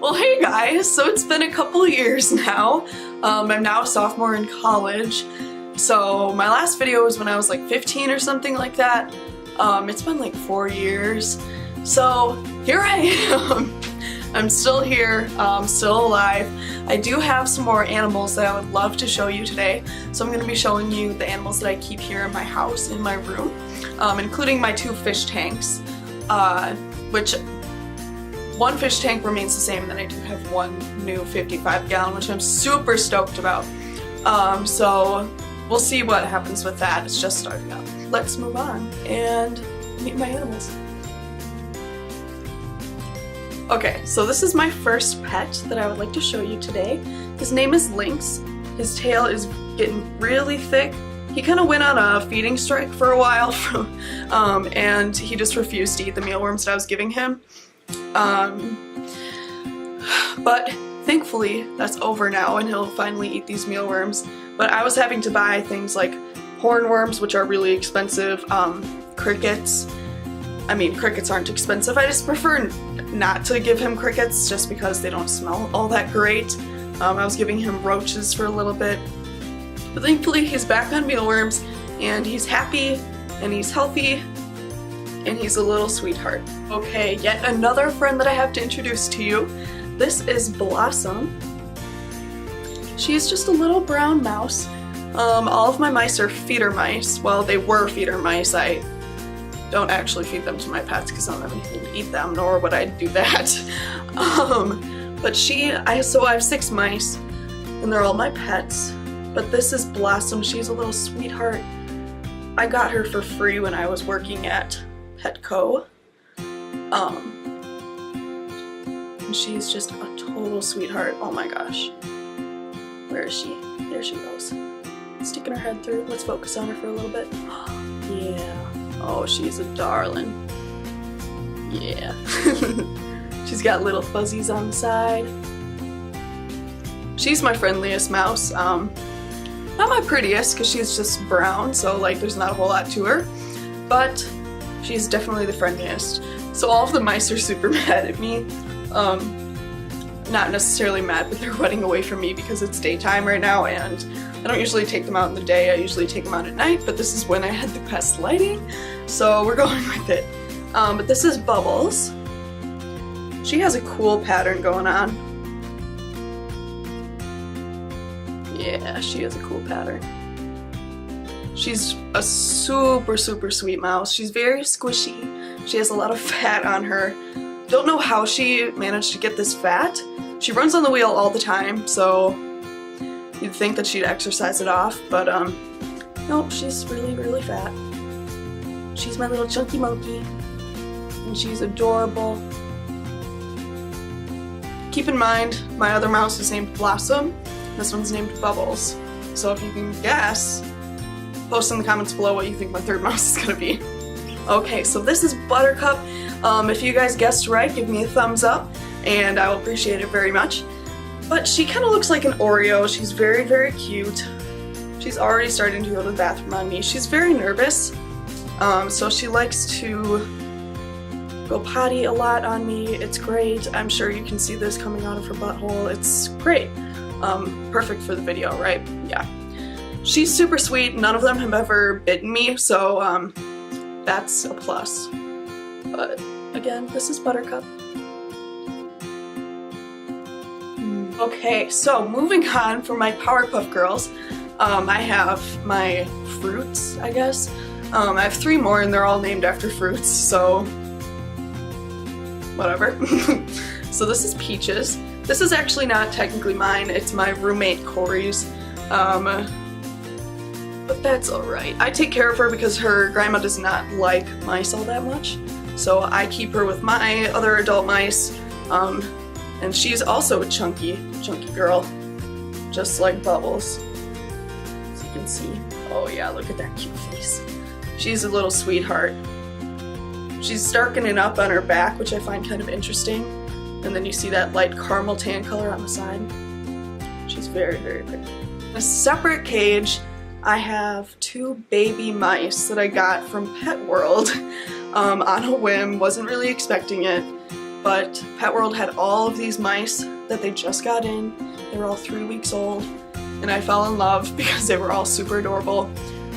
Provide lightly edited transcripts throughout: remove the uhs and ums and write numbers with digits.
Well, hey guys, so it's been a couple years now. I'm now a sophomore in college. So my last video was when I was like 15 or something like that. It's been like 4 years. So here I am. I'm still here, still alive. I do have some more animals that I would love to show you today. So I'm going to be showing you the animals that I keep here in my house, in my room, including my 2 fish tanks, which one fish tank remains the same, and then I do have one new 55-gallon, which I'm super stoked about. So we'll see what happens with that. It's just starting up. Let's move on and meet my animals. Okay, so this is my first pet that I would like to show you today. His name is Lynx. His tail is getting really thick. He kind of went on a feeding strike for a while, and he just refused to eat the mealworms that I was giving him. But thankfully that's over now and he'll finally eat these mealworms. But I was having to buy things like hornworms, which are really expensive, crickets. I mean, crickets aren't expensive. I just prefer not to give him crickets just because they don't smell all that great. I was giving him roaches for a little bit. But thankfully he's back on mealworms and he's happy and he's healthy and he's a little sweetheart. Okay, yet another friend that I have to introduce to you. This is Blossom. She's just a little brown mouse. All of my mice are feeder mice. Well, they were feeder mice. I don't actually feed them to my pets because I don't have anything to eat them, nor would I do that. But so I have 6 mice, and they're all my pets. But this is Blossom. She's a little sweetheart. I got her for free when I was working at Petco. And she's just a total sweetheart. Oh my gosh. Where is she? There she goes. Sticking her head through. Let's focus on her for a little bit. Yeah. Oh, she's a darling. Yeah. She's got little fuzzies on the side. She's my friendliest mouse. Not my prettiest because she's just brown, so like there's not a whole lot to her. But she's definitely the friendliest. So all of the mice are super mad at me. Not necessarily mad, but they're running away from me because it's daytime right now and I don't usually take them out in the day. I usually take them out at night, but this is when I had the best lighting, so we're going with it. But this is Bubbles. She has a cool pattern going on. Yeah, she has a cool pattern. She's a super sweet mouse. She's very squishy. She has a lot of fat on her. Don't know how she managed to get this fat. She runs on the wheel all the time, so you'd think that she'd exercise it off, but nope, she's really fat. She's my little chunky monkey, and she's adorable. Keep in mind, my other mouse is named Blossom. This one's named Bubbles. So if you can guess, post in the comments below what you think my third mouse is gonna be. Okay, so this is Buttercup. If you guys guessed right, give me a thumbs up, and I will appreciate it very much. But she kind of looks like an Oreo. She's very cute. She's already starting to go to the bathroom on me. She's very nervous, so she likes to go potty a lot on me. It's great. I'm sure you can see this coming out of her butthole. It's great. Perfect for the video, right? Yeah. She's super sweet. None of them have ever bitten me, so that's a plus. But again, this is Buttercup. Okay, so moving on from my Powerpuff Girls, I have my fruits, I guess. I have 3 more and they're all named after fruits, so whatever. So this is Peaches. This is actually not technically mine, it's my roommate Corey's. But that's alright. I take care of her because her grandma does not like mice all that much. So I keep her with my other adult mice. And she's also a chunky girl. Just like Bubbles. As you can see. Oh yeah, look at that cute face. She's a little sweetheart. She's darkening up on her back, which I find kind of interesting. And then you see that light caramel tan color on the side. She's very pretty. In a separate cage, I have 2 baby mice that I got from Pet World on a whim, wasn't really expecting it. but Pet World had all of these mice that they just got in. They were all 3 weeks old, and I fell in love because they were all super adorable.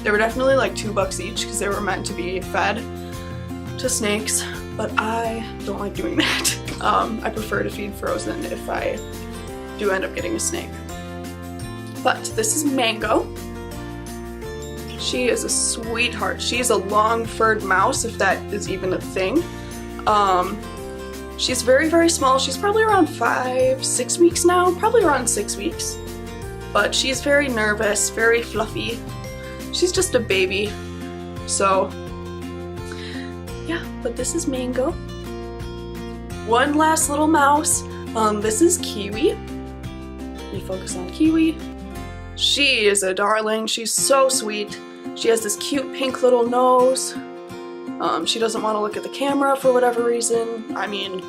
They were definitely like $2 each because they were meant to be fed to snakes, but I don't like doing that. I prefer to feed frozen if I do end up getting a snake. But this is Mango. She is a sweetheart. She's a long-furred mouse, if that is even a thing. She's very, very small. She's probably around 5-6 weeks now, probably around 6 weeks. But she's very nervous, very fluffy. She's just a baby. So, yeah, but this is Mango. One last little mouse. This is Kiwi. We focus on Kiwi. She is a darling. She's so sweet. She has this cute pink little nose. She doesn't want to look at the camera for whatever reason. I mean,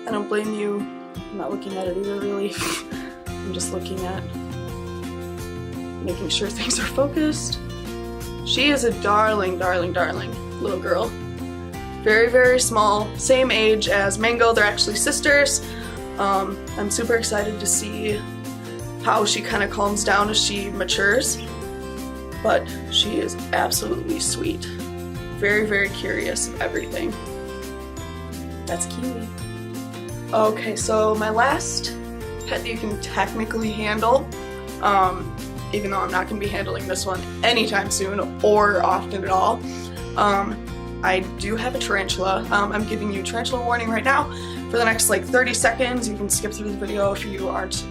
I don't blame you. I'm not looking at it either, really. I'm just looking at making sure things are focused. She is a darling, darling, darling little girl. Very, very small. Same age as Mango. They're actually sisters. I'm super excited to see how she kind of calms down as she matures. But she is absolutely sweet. Very, very curious of everything. That's Kiwi. Okay, so my last pet that you can technically handle, even though I'm not going to be handling this one anytime soon or often at all, I do have a tarantula. I'm giving you tarantula warning right now. For the next like 30 seconds, you can skip through the video if you aren't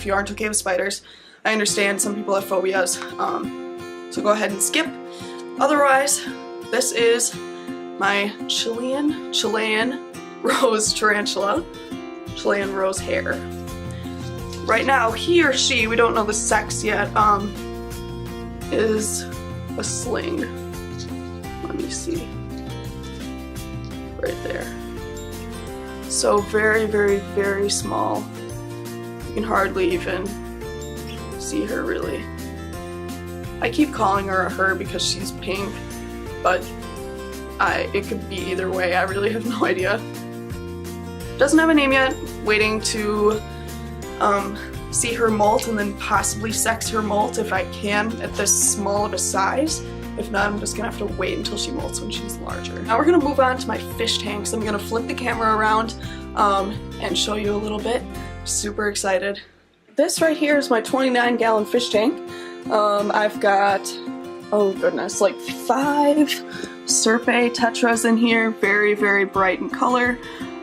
okay with spiders. I understand some people have phobias, so go ahead and skip. Otherwise, this is my Chilean rose tarantula, Chilean rose hair. Right now, he or she, we don't know the sex yet, is a Sling. Let me see. Right there. So very, very, very small. You can hardly even see her really. I keep calling her a her because she's pink, but it could be either way. I really have no idea. Doesn't have a name yet. Waiting to see her molt and then possibly sex her molt if I can at this small of a size. If not, I'm just gonna have to wait until she molts when she's larger. Now we're gonna move on to my fish tanks. I'm gonna flip the camera around and show you a little bit. Super excited. This right here is my 29-gallon fish tank. I've got, oh goodness, like 5 Serpe tetras in here, very, very bright in color.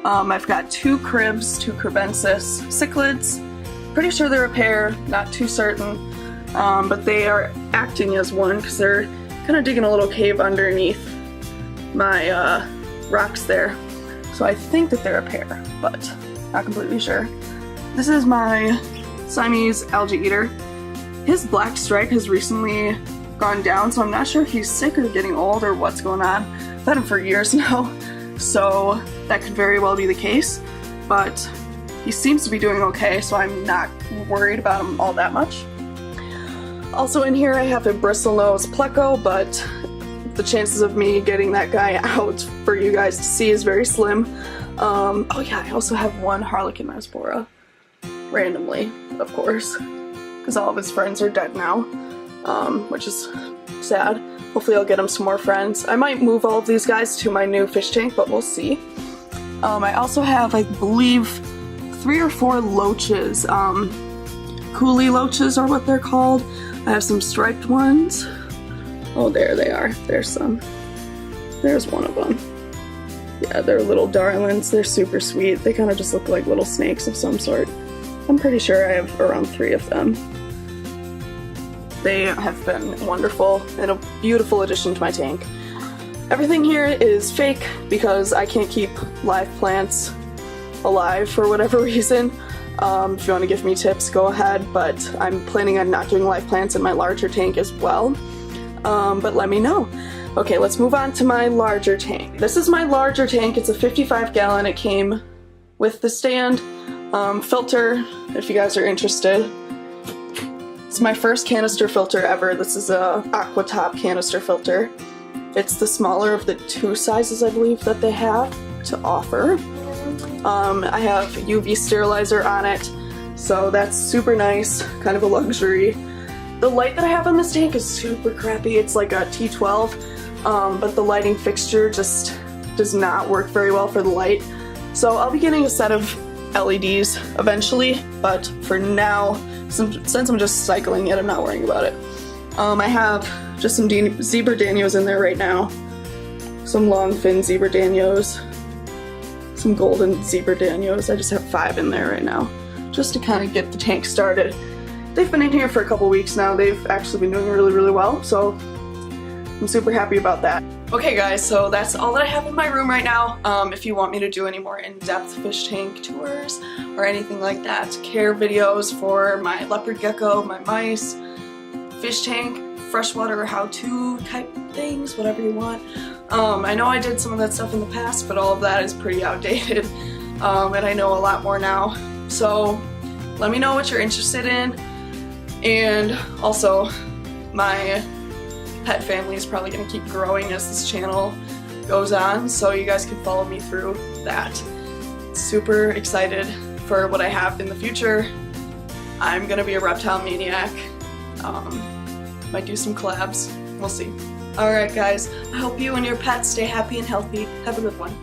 I've got 2 cribs, 2 cribensis cichlids. Pretty sure they're a pair, not too certain, but they are acting as one because they're kind of digging a little cave underneath my rocks there. So I think that they're a pair, but not completely sure. This is my Siamese algae eater. His black stripe has recently gone down, so I'm not sure if he's sick or getting old or what's going on. I've had him for years now, so that could very well be the case, but he seems to be doing okay, so I'm not worried about him all that much. Also in here I have a bristlenose pleco, but the chances of me getting that guy out for you guys to see is very slim. Oh yeah, I also have 1 harlequin raspora, randomly, of course, because all of his friends are dead now, which is sad. Hopefully I'll get him some more friends. I might move all of these guys to my new fish tank, but we'll see. I also have, I believe, 3 or 4 loaches. Coolie loaches are what they're called. I have some striped ones. Oh, there they are. There's some. There's one of them. Yeah, they're little darlings. They're super sweet. They kind of just look like little snakes of some sort. I'm pretty sure I have around 3 of them. They have been wonderful and a beautiful addition to my tank. Everything here is fake because I can't keep live plants alive for whatever reason. If you want to give me tips, go ahead, but I'm planning on not doing live plants in my larger tank as well. But let me know. Okay, let's move on to my larger tank. This is my larger tank. It's a 55-gallon. It came with the stand. Filter, if you guys are interested. It's my first canister filter ever. This is a aqua top canister filter. It's the smaller of the 2 sizes, I believe, that they have to offer. I have UV sterilizer on it, so that's super nice, kind of a luxury. The light that I have on this tank is super crappy. It's like a T12, but the lighting fixture just does not work very well for the light. So I'll be getting a set of LEDs eventually, but for now, since I'm just cycling it, I'm not worrying about it. I have just some zebra danios in there right now. Some long fin zebra danios. Some golden zebra danios. I just have 5 in there right now, just to kind of get the tank started. They've been in here for a couple weeks now. They've actually been doing really, really well, so I'm super happy about that. Okay guys, so that's all that I have in my room right now. If you want me to do any more in-depth fish tank tours or anything like that, care videos for my leopard gecko, my mice, fish tank, freshwater how-to type things, whatever you want. I know I did some of that stuff in the past, but all of that is pretty outdated, and I know a lot more now. So let me know what you're interested in, and also my pet family is probably going to keep growing as this channel goes on, so you guys can follow me through that. Super excited for what I have in the future. I'm going to be a reptile maniac. Might do some collabs. We'll see. Alright guys, I hope you and your pets stay happy and healthy. Have a good one.